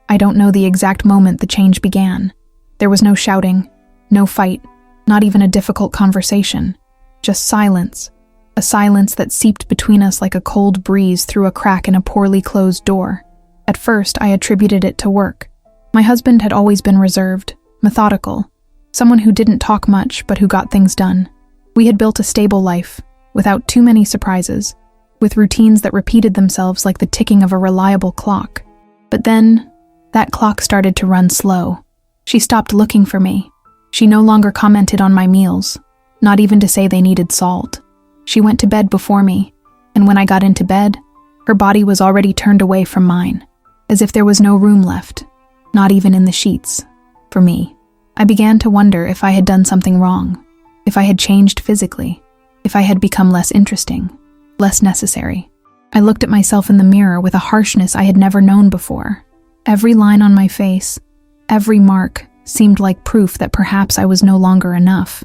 I don't know the exact moment the change began. There was no shouting, no fight, not even a difficult conversation. Just silence. A silence that seeped between us like a cold breeze through a crack in a poorly closed door. At first, I attributed it to work. My husband had always been reserved, methodical, someone who didn't talk much but who got things done. We had built a stable life, without too many surprises, with routines that repeated themselves like the ticking of a reliable clock. But then, that clock started to run slow. She stopped looking for me. She no longer commented on my meals, not even to say they needed salt. She went to bed before me, and when I got into bed, her body was already turned away from mine, as if there was no room left, not even in the sheets, for me. I began to wonder if I had done something wrong, if I had changed physically, if I had become less interesting, less necessary. I looked at myself in the mirror with a harshness I had never known before. Every line on my face, every mark, seemed like proof that perhaps I was no longer enough.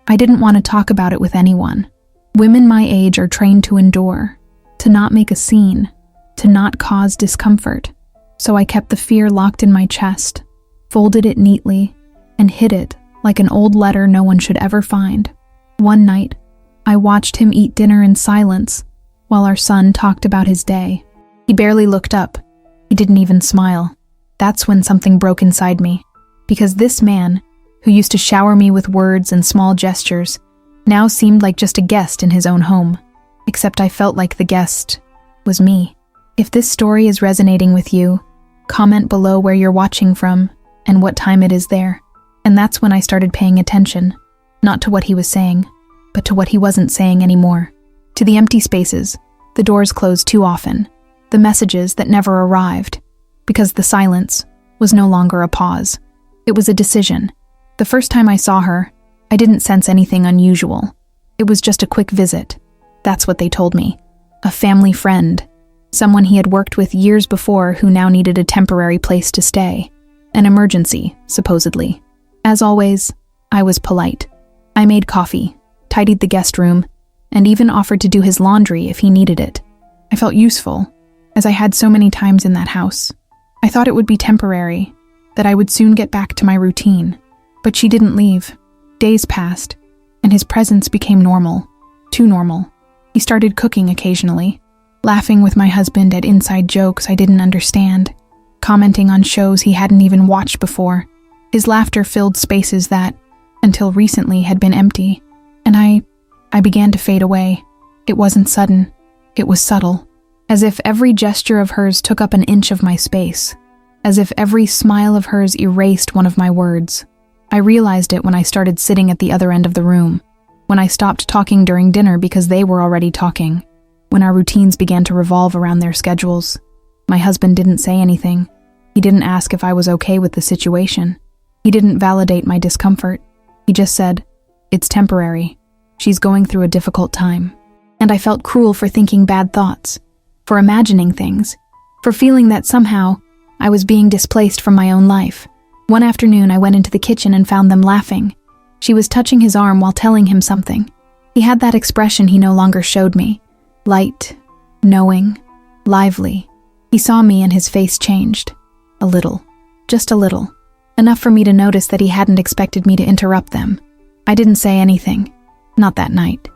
I didn't want to talk about it with anyone. Women my age are trained to endure, to not make a scene, to not cause discomfort. So I kept the fear locked in my chest, folded it neatly, and hid it like an old letter no one should ever find. One night, I watched him eat dinner in silence while our son talked about his day. He barely looked up. He didn't even smile. That's when something broke inside me, because this man, who used to shower me with words and small gestures, now seemed like just a guest in his own home. Except I felt like the guest was me. If this story is resonating with you, comment below where you're watching from and what time it is there. And that's when I started paying attention, not to what he was saying, but to what he wasn't saying anymore. To the empty spaces, the doors closed too often, the messages that never arrived, because the silence was no longer a pause. It was a decision. The first time I saw her, I didn't sense anything unusual. It was just a quick visit. That's what they told me. A family friend. Someone he had worked with years before who now needed a temporary place to stay. An emergency, supposedly. As always, I was polite. I made coffee, tidied the guest room, and even offered to do his laundry if he needed it. I felt useful, as I had so many times in that house. I thought it would be temporary, that I would soon get back to my routine. But she didn't leave. Days passed, and his presence became normal. Too normal. He started cooking occasionally, laughing with my husband at inside jokes I didn't understand, commenting on shows he hadn't even watched before. His laughter filled spaces that, until recently, had been empty, and I began to fade away. It wasn't sudden. It was subtle, as if every gesture of hers took up an inch of my space, as if every smile of hers erased one of my words. I realized it when I started sitting at the other end of the room, when I stopped talking during dinner because they were already talking, when our routines began to revolve around their schedules. My husband didn't say anything. He didn't ask if I was okay with the situation. He didn't validate my discomfort. He just said, "It's temporary. She's going through a difficult time." And I felt cruel for thinking bad thoughts, for imagining things, for feeling that somehow I was being displaced from my own life. One afternoon, I went into the kitchen and found them laughing. She was touching his arm while telling him something. He had that expression he no longer showed me. Light, knowing, lively. He saw me and his face changed. A little. Just a little. Enough for me to notice that he hadn't expected me to interrupt them. I didn't say anything. Not that night.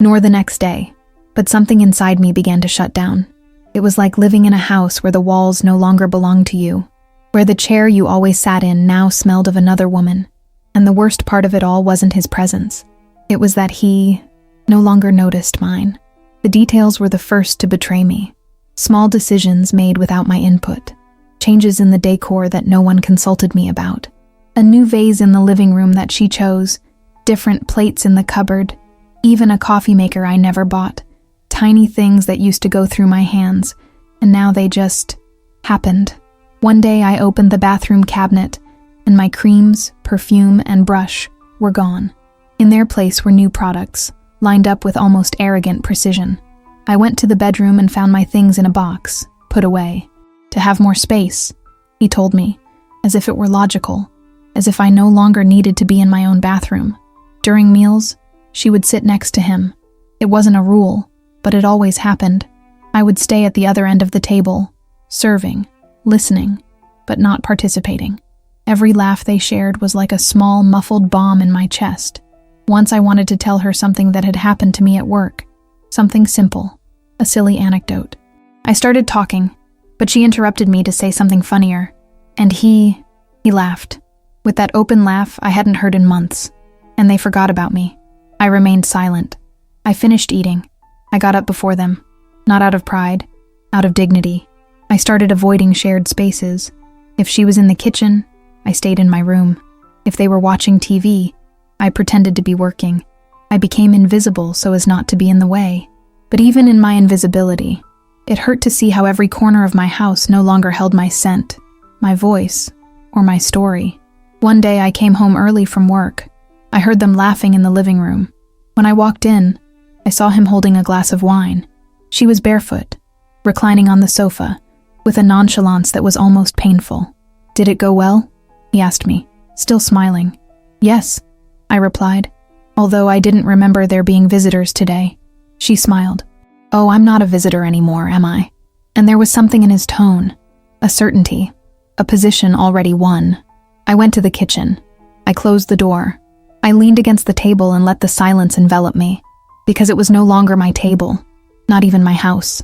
Nor the next day. But something inside me began to shut down. It was like living in a house where the walls no longer belonged to you, where the chair you always sat in now smelled of another woman. And the worst part of it all wasn't his presence. It was that he no longer noticed mine. The details were the first to betray me. Small decisions made without my input. Changes in the decor that no one consulted me about. A new vase in the living room that she chose. Different plates in the cupboard. Even a coffee maker I never bought. Tiny things that used to go through my hands, and now they just happened. One day I opened the bathroom cabinet, and my creams, perfume, and brush were gone. In their place were new products, lined up with almost arrogant precision. I went to the bedroom and found my things in a box, put away. To have more space, he told me, as if it were logical, as if I no longer needed to be in my own bathroom. During meals, she would sit next to him. It wasn't a rule, but it always happened. I would stay at the other end of the table, serving, listening, but not participating. Every laugh they shared was like a small, muffled bomb in my chest. Once I wanted to tell her something that had happened to me at work. Something simple, a silly anecdote. I started talking, but she interrupted me to say something funnier. And he laughed. With that open laugh I hadn't heard in months. And they forgot about me. I remained silent. I finished eating. I got up before them. Not out of pride, out of dignity. I started avoiding shared spaces. If she was in the kitchen, I stayed in my room. If they were watching TV, I pretended to be working. I became invisible so as not to be in the way. But even in my invisibility, it hurt to see how every corner of my house no longer held my scent, my voice, or my story. One day I came home early from work. I heard them laughing in the living room. When I walked in, I saw him holding a glass of wine. She was barefoot, reclining on the sofa, with a nonchalance that was almost painful. "Did it go well?" he asked me, still smiling. "Yes," I replied, although I didn't remember there being visitors today. She smiled. "Oh, I'm not a visitor anymore, am I?" And there was something in his tone, a certainty, a position already won. I went to the kitchen. I closed the door. I leaned against the table and let the silence envelop me, because it was no longer my table, not even my house,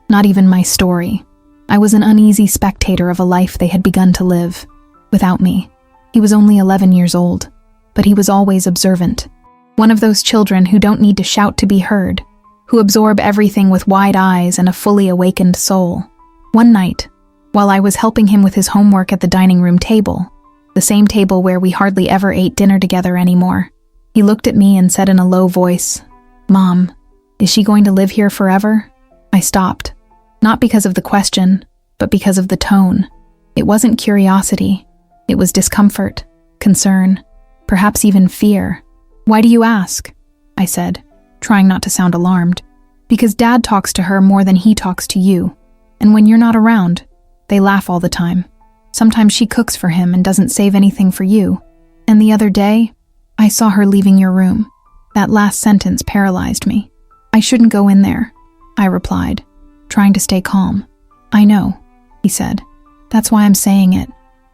not even my story. I was an uneasy spectator of a life they had begun to live, without me. He was only 11 years old, but he was always observant. One of those children who don't need to shout to be heard, who absorb everything with wide eyes and a fully awakened soul. One night, while I was helping him with his homework at the dining room table, the same table where we hardly ever ate dinner together anymore, he looked at me and said in a low voice, "Mom, is she going to live here forever?" I stopped, not because of the question, but because of the tone. It wasn't curiosity. It was discomfort, concern, perhaps even fear. "Why do you ask?" I said, trying not to sound alarmed. "Because Dad talks to her more than he talks to you. And when you're not around, they laugh all the time. Sometimes she cooks for him and doesn't save anything for you. And the other day, I saw her leaving your room." That last sentence paralyzed me. "I shouldn't go in there," I replied, trying to stay calm. "I know," he said. "That's why I'm saying it."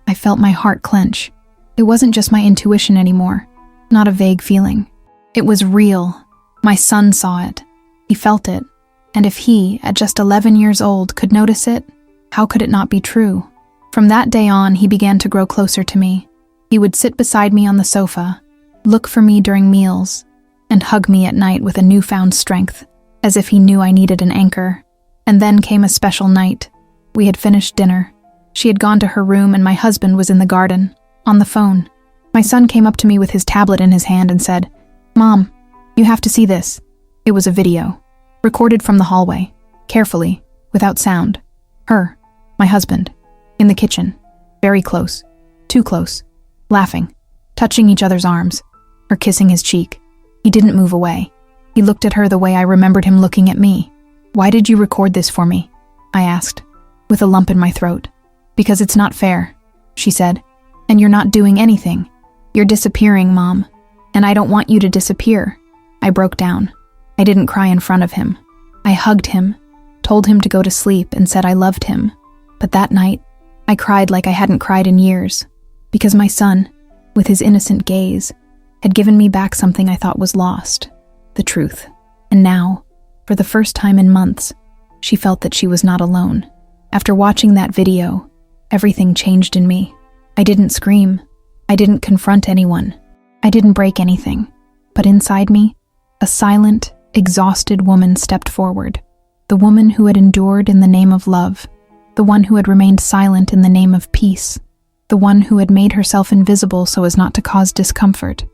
I felt my heart clench. It wasn't just my intuition anymore, not a vague feeling. It was real. My son saw it. He felt it. And if he, at just 11 years old, could notice it, how could it not be true? From that day on, he began to grow closer to me. He would sit beside me on the sofa, look for me during meals, and hug me at night with a newfound strength, as if he knew I needed an anchor. And then came a special night. We had finished dinner. She had gone to her room and my husband was in the garden, on the phone. My son came up to me with his tablet in his hand and said, "Mom, you have to see this." It was a video, recorded from the hallway, carefully, without sound. Her, my husband, in the kitchen, very close, too close, laughing, touching each other's arms, her kissing his cheek. He didn't move away. He looked at her the way I remembered him looking at me. "Why did you record this for me?" I asked, with a lump in my throat. "Because it's not fair," she said. "And you're not doing anything. You're disappearing, Mom. And I don't want you to disappear." I broke down. I didn't cry in front of him. I hugged him, told him to go to sleep, and said I loved him. But that night, I cried like I hadn't cried in years, because my son, with his innocent gaze, had given me back something I thought was lost, the truth. And now, for the first time in months, she felt that she was not alone. After watching that video, everything changed in me. I didn't scream. I didn't confront anyone. I didn't break anything. But inside me, a silent, exhausted woman stepped forward. The woman who had endured in the name of love. The one who had remained silent in the name of peace. The one who had made herself invisible so as not to cause discomfort,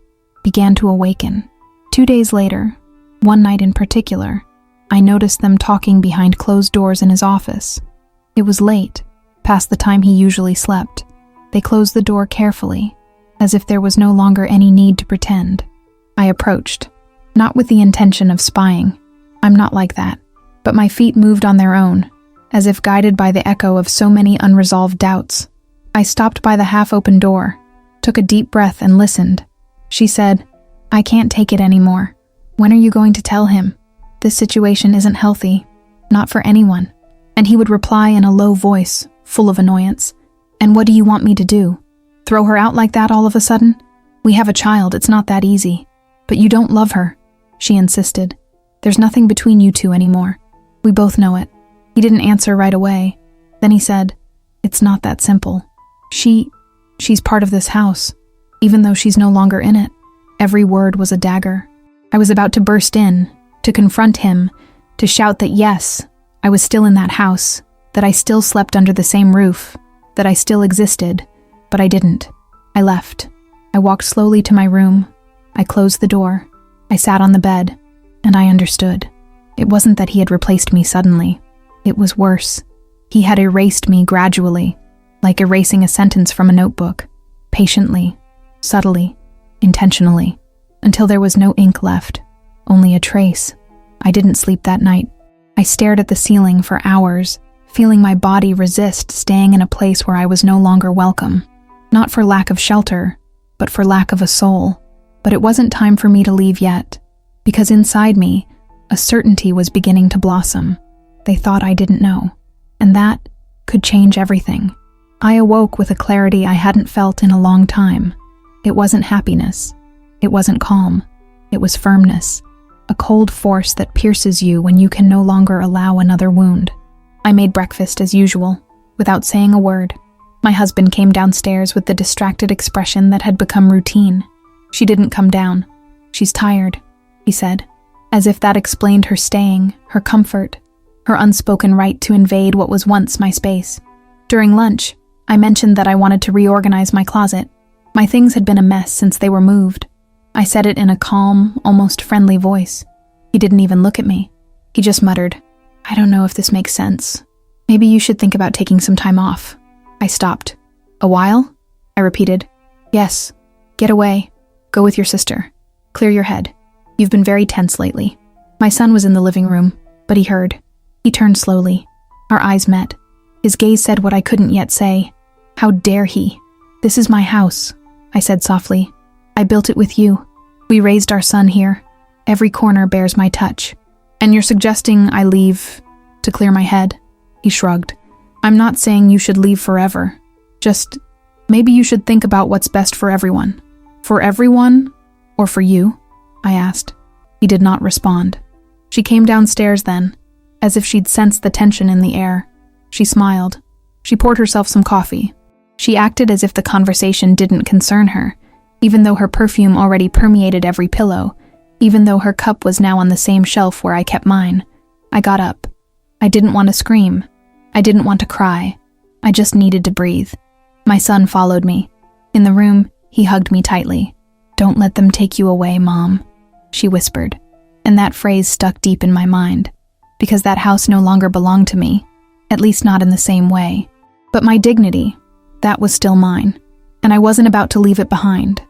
began to awaken. 2 days later, one night in particular, I noticed them talking behind closed doors in his office. It was late, past the time he usually slept. They closed the door carefully, as if there was no longer any need to pretend. I approached, not with the intention of spying. I'm not like that. But my feet moved on their own, as if guided by the echo of so many unresolved doubts. I stopped by the half-open door, took a deep breath and listened. She said, "I can't take it anymore. When are you going to tell him? This situation isn't healthy, not for anyone." And he would reply in a low voice, full of annoyance, And what do you want me to do? Throw her out like that all of a sudden? We have a child, it's not that easy. But you don't love her, she insisted. There's nothing between you two anymore. We both know it. He didn't answer right away. Then he said, it's not that simple. She's part of this house, even though she's no longer in it. Every word was a dagger. I was about to burst in, to confront him, to shout that yes, I was still in that house, that I still slept under the same roof, that I still existed, but I didn't. I left. I walked slowly to my room. I closed the door. I sat on the bed, and I understood. It wasn't that he had replaced me suddenly. It was worse. He had erased me gradually, like erasing a sentence from a notebook, patiently, subtly, intentionally, until there was no ink left, only a trace. I didn't sleep that night. I stared at the ceiling for hours, feeling my body resist staying in a place where I was no longer welcome. Not for lack of shelter, but for lack of a soul. But it wasn't time for me to leave yet, because inside me, a certainty was beginning to blossom. They thought I didn't know, and that could change everything. I awoke with a clarity I hadn't felt in a long time. It wasn't happiness. It wasn't calm. It was firmness, a cold force that pierces you when you can no longer allow another wound. I made breakfast as usual, without saying a word. My husband came downstairs with the distracted expression that had become routine. She didn't come down. She's tired, he said, as if that explained her staying, her comfort, her unspoken right to invade what was once my space. During lunch, I mentioned that I wanted to reorganize my closet. My things had been a mess since they were moved. I said it in a calm, almost friendly voice. He didn't even look at me. He just muttered, I don't know if this makes sense. Maybe you should think about taking some time off. I stopped. A while? I repeated. Yes. Get away. Go with your sister. Clear your head. You've been very tense lately. My son was in the living room, but he heard. He turned slowly. Our eyes met. His gaze said what I couldn't yet say. How dare he? This is my house, I said softly. I built it with you. We raised our son here. Every corner bears my touch. And you're suggesting I leave to clear my head? He shrugged. I'm not saying you should leave forever. Just, maybe you should think about what's best for everyone. For everyone, or for you? I asked. He did not respond. She came downstairs then, as if she'd sensed the tension in the air. She smiled. She poured herself some coffee. She acted as if the conversation didn't concern her, even though her perfume already permeated every pillow, even though her cup was now on the same shelf where I kept mine. I got up. I didn't want to scream. I didn't want to cry. I just needed to breathe. My son followed me. In the room, he hugged me tightly. Don't let them take you away, Mom, she whispered. And that phrase stuck deep in my mind, because that house no longer belonged to me, at least not in the same way. But my dignity, that was still mine, and I wasn't about to leave it behind.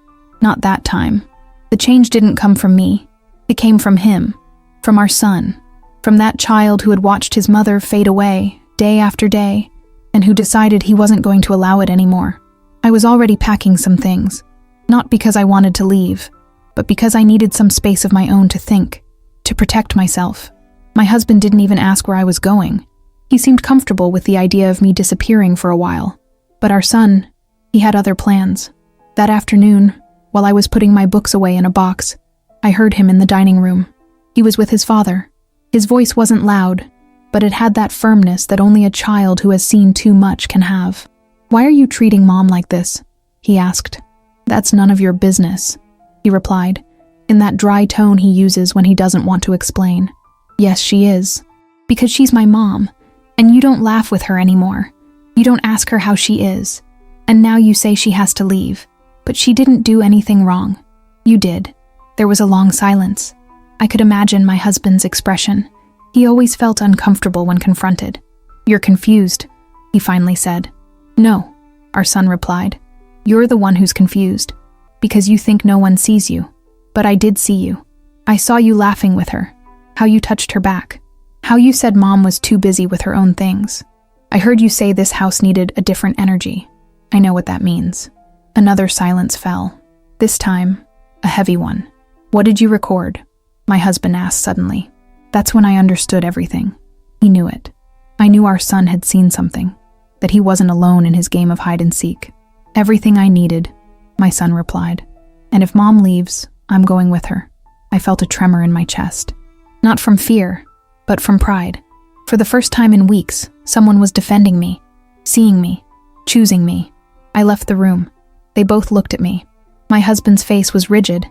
Not that time. The change didn't come from me. It came from him, from our son, from that child who had watched his mother fade away, day after day, and who decided he wasn't going to allow it anymore. I was already packing some things, not because I wanted to leave, but because I needed some space of my own to think, to protect myself. My husband didn't even ask where I was going. He seemed comfortable with the idea of me disappearing for a while. But our son, he had other plans. That afternoon, while I was putting my books away in a box, I heard him in the dining room. He was with his father. His voice wasn't loud, but it had that firmness that only a child who has seen too much can have. Why are you treating Mom like this? He asked. That's none of your business, he replied, in that dry tone he uses when he doesn't want to explain. Yes, she is. Because she's my mom, and you don't laugh with her anymore. You don't ask her how she is. And now you say she has to leave. But she didn't do anything wrong. You did. There was a long silence. I could imagine my husband's expression. He always felt uncomfortable when confronted. You're confused, he finally said. No, our son replied. You're the one who's confused, because you think no one sees you. But I did see you. I saw you laughing with her, how you touched her back, how you said Mom was too busy with her own things. I heard you say this house needed a different energy. I know what that means. Another silence fell. This time, a heavy one. What did you record? My husband asked suddenly. That's when I understood everything. He knew it. I knew our son had seen something. that he wasn't alone in his game of hide and seek. "Everything I needed," my son replied. "And if Mom leaves, I'm going with her." I felt a tremor in my chest. Not from fear, but from pride. For the first time in weeks, someone was defending me, seeing me, choosing me. I left the room. They both looked at me. My husband's face was rigid,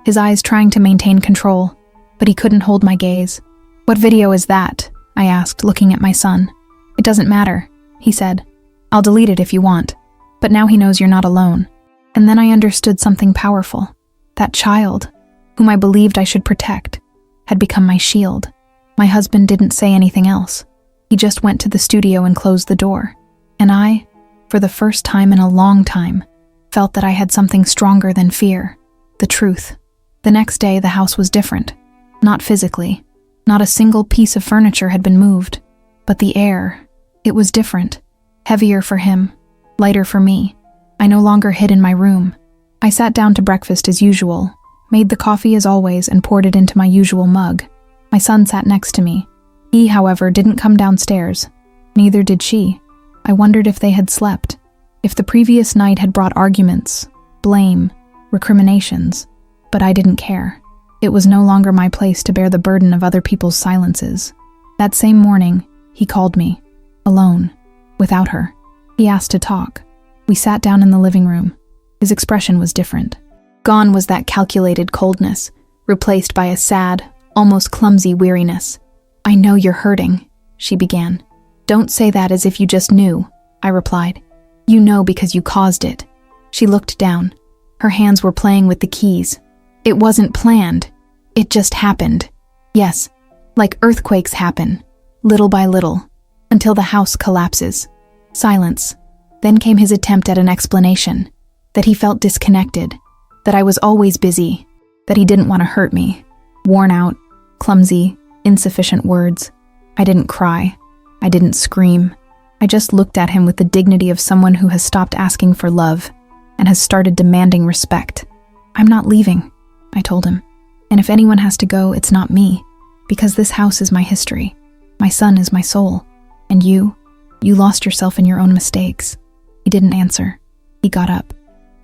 his eyes trying to maintain control, but he couldn't hold my gaze. "What video is that?" I asked, looking at my son. "It doesn't matter," he said. "I'll delete it if you want." But now he knows you're not alone. And then I understood something powerful. That child, whom I believed I should protect, had become my shield. My husband didn't say anything else. He just went to the studio and closed the door. And I, for the first time in a long time, felt that I had something stronger than fear, the truth. The next day, the house was different. Not physically. Not a single piece of furniture had been moved. But the air, it was different. Heavier for him, lighter for me. I no longer hid in my room. I sat down to breakfast as usual, made the coffee as always, and poured it into my usual mug. My son sat next to me. He, however, didn't come downstairs. Neither did she. I wondered if they had slept, if the previous night had brought arguments, blame, recriminations. But I didn't care. It was no longer my place to bear the burden of other people's silences. That same morning, he called me, alone, without her. He asked to talk. We sat down in the living room. His expression was different. Gone was that calculated coldness, replaced by a sad, almost clumsy weariness. "I know you're hurting," she began. "Don't say that as if you just knew," I replied. "You know because you caused it." She looked down. Her hands were playing with the keys. "It wasn't planned. It just happened. Yes, like earthquakes happen, little by little, until the house collapses." Silence. Then came his attempt at an explanation, that he felt disconnected, that I was always busy, that he didn't want to hurt me. Worn out, clumsy, insufficient words. I didn't cry. I didn't scream. I just looked at him with the dignity of someone who has stopped asking for love and has started demanding respect. "I'm not leaving," I told him. "And if anyone has to go, it's not me, because this house is my history. My son is my soul. And you lost yourself in your own mistakes." He didn't answer. He got up.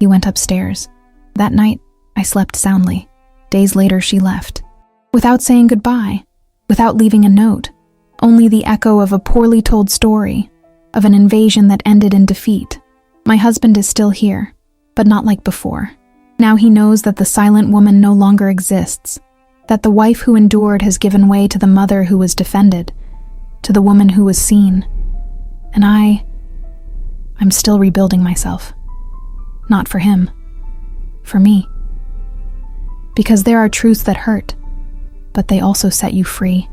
He went upstairs. That night, I slept soundly. Days later, she left. Without saying goodbye, without leaving a note, only the echo of a poorly told story, of an invasion that ended in defeat. My husband is still here, but not like before. Now he knows that the silent woman no longer exists, that the wife who endured has given way to the mother who was defended, to the woman who was seen. And I'm still rebuilding myself. Not for him. For me. Because there are truths that hurt, but they also set you free.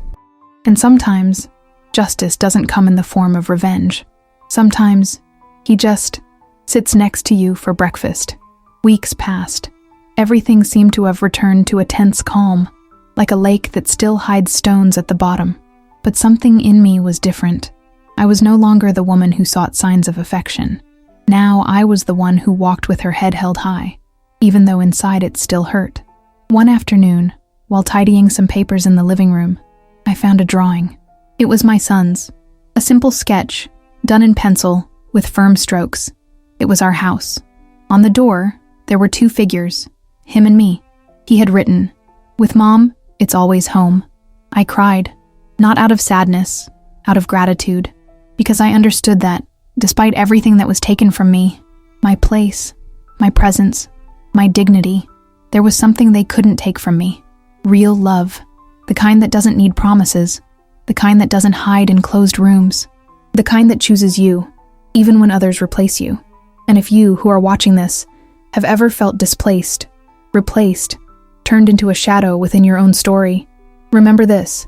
And sometimes, justice doesn't come in the form of revenge. Sometimes, he just sits next to you for breakfast. Weeks passed. Everything seemed to have returned to a tense calm, like a lake that still hides stones at the bottom. But something in me was different. I was no longer the woman who sought signs of affection. Now I was the one who walked with her head held high, even though inside it still hurt. One afternoon, while tidying some papers in the living room, I found a drawing. It was my son's, a simple sketch, done in pencil, with firm strokes. It was our house. On the door, there were two figures, him and me. He had written, "With Mom, it's always home." I cried, not out of sadness, out of gratitude, because I understood that, despite everything that was taken from me, my place, my presence, my dignity, there was something they couldn't take from me. Real love. The kind that doesn't need promises. The kind that doesn't hide in closed rooms. The kind that chooses you, even when others replace you. And if you, who are watching this, have ever felt displaced, replaced, turned into a shadow within your own story, remember this: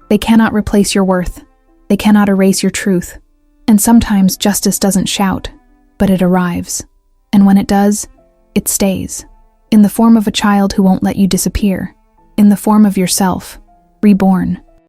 they cannot replace your worth. They cannot erase your truth. And sometimes justice doesn't shout, but it arrives. And when it does, it stays. In the form of a child who won't let you disappear. In the form of yourself, reborn.